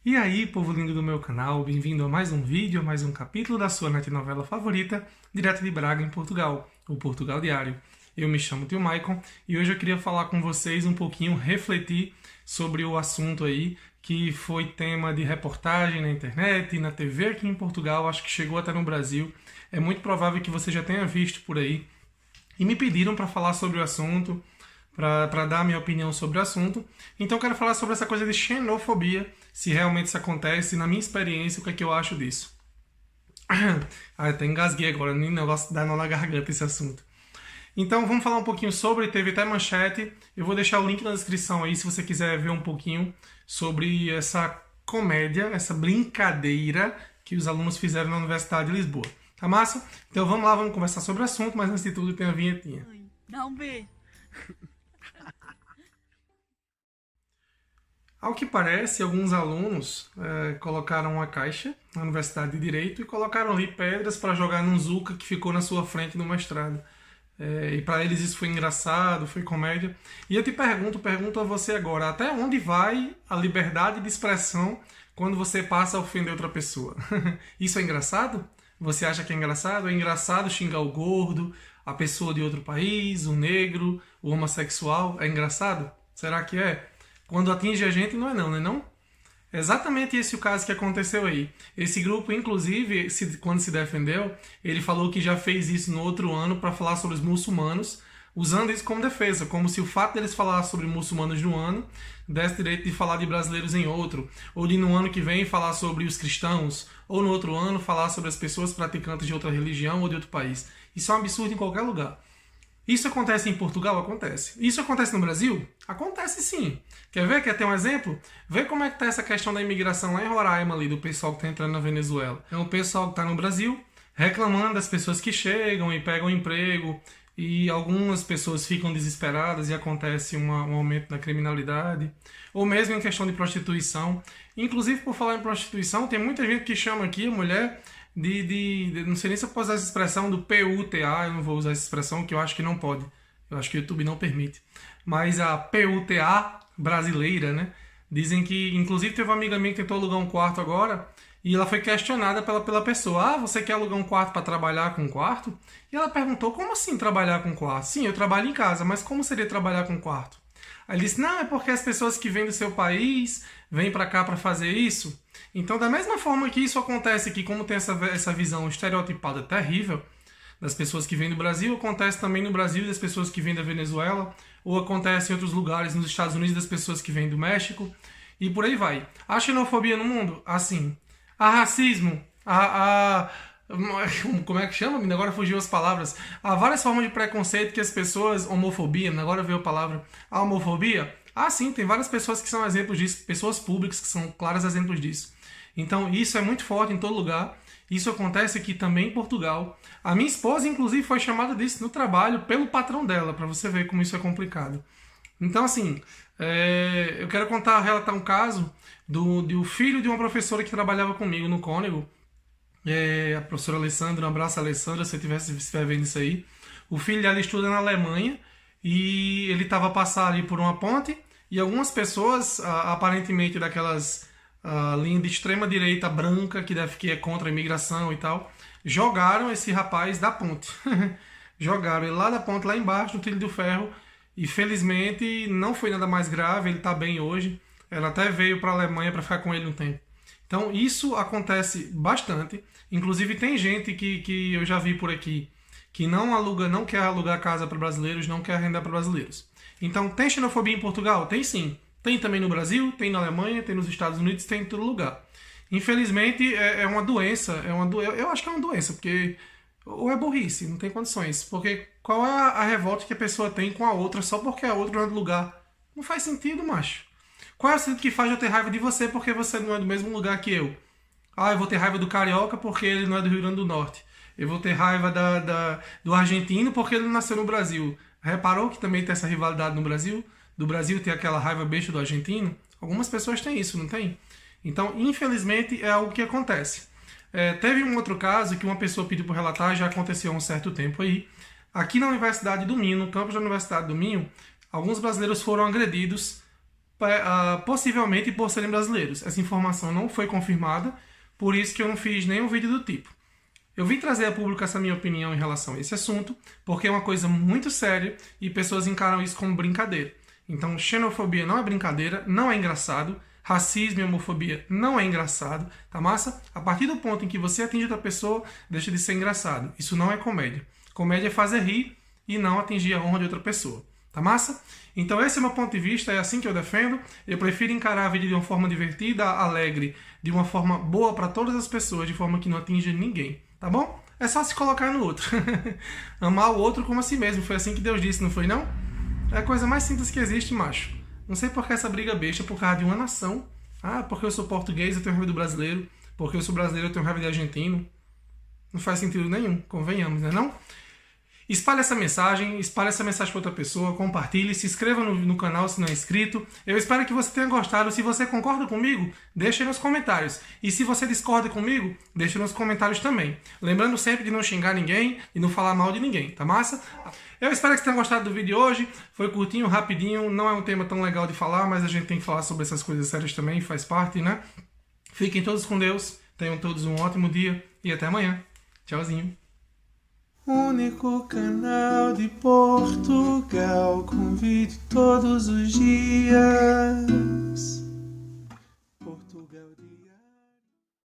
E aí, povo lindo do meu canal, bem-vindo a mais um vídeo, a mais um capítulo da sua netnovela favorita, direto de Braga, em Portugal, o Portugal Diário. Eu me chamo Tio Maicon e hoje eu queria falar com vocês um pouquinho, refletir sobre o assunto aí, que foi tema de reportagem na internet e na TV aqui em Portugal, acho que chegou até no Brasil. É muito provável que você já tenha visto por aí. E me pediram para falar sobre o assunto, para dar a minha opinião sobre o assunto. Então eu quero falar sobre essa coisa de xenofobia, se realmente isso acontece, na minha experiência, o que é que eu acho disso. Até engasguei agora, nem negócio dá nó na garganta esse assunto. Então vamos falar um pouquinho sobre, teve até manchete, eu vou deixar o link na descrição aí se você quiser ver um pouquinho sobre essa comédia, essa brincadeira que os alunos fizeram na Universidade de Lisboa. Tá massa? Então vamos lá, vamos conversar sobre o assunto, mas antes de tudo tem a vinhetinha. Dá um beijo. Ao que parece, alguns alunos colocaram uma caixa na Universidade de Direito e colocaram ali pedras para jogar num Zuca que ficou na sua frente no mestrado. E para eles isso foi engraçado, foi comédia. E eu te pergunto a você agora, até onde vai a liberdade de expressão quando você passa a ofender outra pessoa? Isso é engraçado? Você acha que é engraçado? É engraçado xingar o gordo, a pessoa de outro país, o negro, o homossexual? É engraçado? Será que é? Quando atinge a gente, não é não, né não? É exatamente esse o caso que aconteceu aí. Esse grupo, inclusive, quando se defendeu, ele falou que já fez isso no outro ano para falar sobre os muçulmanos, usando isso como defesa, como se o fato deles falar sobre muçulmanos no ano desse direito de falar de brasileiros em outro, ou de no ano que vem falar sobre os cristãos, ou no outro ano falar sobre as pessoas praticantes de outra religião ou de outro país. Isso é um absurdo em qualquer lugar. Isso acontece em Portugal? Acontece. Isso acontece no Brasil? Acontece sim. Quer ver? Quer ter um exemplo? Vê como é que está essa questão da imigração lá em Roraima, ali, do pessoal que está entrando na Venezuela. É um pessoal que está no Brasil reclamando das pessoas que chegam e pegam emprego, e algumas pessoas ficam desesperadas e acontece um aumento da criminalidade, ou mesmo em questão de prostituição. Inclusive, por falar em prostituição, tem muita gente que chama aqui a mulher não sei nem se eu posso usar essa expressão do PUTA, eu não vou usar essa expressão que eu acho que não pode. Eu acho que o YouTube não permite. Mas a PUTA brasileira, né? Dizem que, inclusive, teve uma amiga minha que tentou alugar um quarto agora e ela foi questionada pela pessoa. Ah, você quer alugar um quarto para trabalhar com um quarto? E ela perguntou, como assim trabalhar com quarto? Sim, eu trabalho em casa, mas como seria trabalhar com quarto? Aí ele disse, não, é porque as pessoas que vêm do seu país vêm para cá para fazer isso. Então, da mesma forma que isso acontece aqui, como tem essa visão estereotipada terrível das pessoas que vêm do Brasil, acontece também no Brasil das pessoas que vêm da Venezuela, ou acontece em outros lugares, nos Estados Unidos, das pessoas que vêm do México, e por aí vai. Há xenofobia no mundo? Assim. Há racismo? Como é que chama? Agora fugiu as palavras. Há várias formas de preconceito que as pessoas... Homofobia, agora veio a palavra. A homofobia? Ah, sim, tem várias pessoas que são exemplos disso. Pessoas públicas que são claros exemplos disso. Então, isso é muito forte em todo lugar. Isso acontece aqui também em Portugal. A minha esposa, inclusive, foi chamada disso no trabalho pelo patrão dela, para você ver como isso é complicado. Então, assim, eu quero relatar um caso do filho de uma professora que trabalhava comigo no Cônego. A professora Alessandra, um abraço, Alessandra, se você estiver vendo isso aí. O filho dela estuda na Alemanha e ele estava a passar ali por uma ponte e algumas pessoas, aparentemente daquelas linha de extrema direita branca, que é contra a imigração e tal, jogaram esse rapaz da ponte. Jogaram ele lá da ponte, lá embaixo, no trilho do ferro, e felizmente não foi nada mais grave, ele está bem hoje. Ela até veio para a Alemanha para ficar com ele um tempo. Então isso acontece bastante. Inclusive tem gente que eu já vi por aqui que não quer alugar casa para brasileiros, não quer arrendar para brasileiros. Então tem xenofobia em Portugal? Tem sim. Tem também no Brasil, tem na Alemanha, tem nos Estados Unidos, tem em todo lugar. Infelizmente é uma doença, eu acho que é uma doença, porque ou é burrice, não tem condições. Porque qual é a revolta que a pessoa tem com a outra só porque a outra não é do lugar? Não faz sentido, macho. Qual é o sentido que faz eu ter raiva de você porque você não é do mesmo lugar que eu? Ah, eu vou ter raiva do carioca porque ele não é do Rio Grande do Norte. Eu vou ter raiva do argentino porque ele nasceu no Brasil. Reparou que também tem essa rivalidade no Brasil? Do Brasil ter aquela raiva besta do argentino? Algumas pessoas têm isso, não tem? Então, infelizmente, é algo que acontece. Teve um outro caso que uma pessoa pediu para relatar, já aconteceu há um certo tempo aí. Aqui na Universidade do Minho, no campus da Universidade do Minho, alguns brasileiros foram agredidos possivelmente por serem brasileiros. Essa informação não foi confirmada, por isso que eu não fiz nenhum vídeo do tipo. Eu vim trazer a público essa minha opinião em relação a esse assunto, porque é uma coisa muito séria e pessoas encaram isso como brincadeira. Então, xenofobia não é brincadeira, não é engraçado. Racismo e homofobia não é engraçado, tá massa? A partir do ponto em que você atinge outra pessoa, deixa de ser engraçado. Isso não é comédia. Comédia é fazer rir e não atingir a honra de outra pessoa. Tá massa? Então esse é o meu ponto de vista, é assim que eu defendo. Eu prefiro encarar a vida de uma forma divertida, alegre, de uma forma boa para todas as pessoas, de forma que não atinja ninguém. Tá bom? É só se colocar no outro. Amar o outro como a si mesmo. Foi assim que Deus disse, não foi não? É a coisa mais simples que existe, macho. Não sei por que essa briga besta por causa de uma nação. Ah, porque eu sou português, eu tenho raiva do brasileiro. Porque eu sou brasileiro, eu tenho raiva de argentino. Não faz sentido nenhum, convenhamos, né não? Espalhe essa mensagem para outra pessoa, compartilhe, se inscreva no canal se não é inscrito. Eu espero que você tenha gostado. Se você concorda comigo, deixe nos comentários. E se você discorda comigo, deixe nos comentários também. Lembrando sempre de não xingar ninguém e não falar mal de ninguém, tá massa? Eu espero que você tenha gostado do vídeo de hoje. Foi curtinho, rapidinho, não é um tema tão legal de falar, mas a gente tem que falar sobre essas coisas sérias também, faz parte, né? Fiquem todos com Deus, tenham todos um ótimo dia e até amanhã. Tchauzinho. Único canal de Portugal com vídeo todos os dias.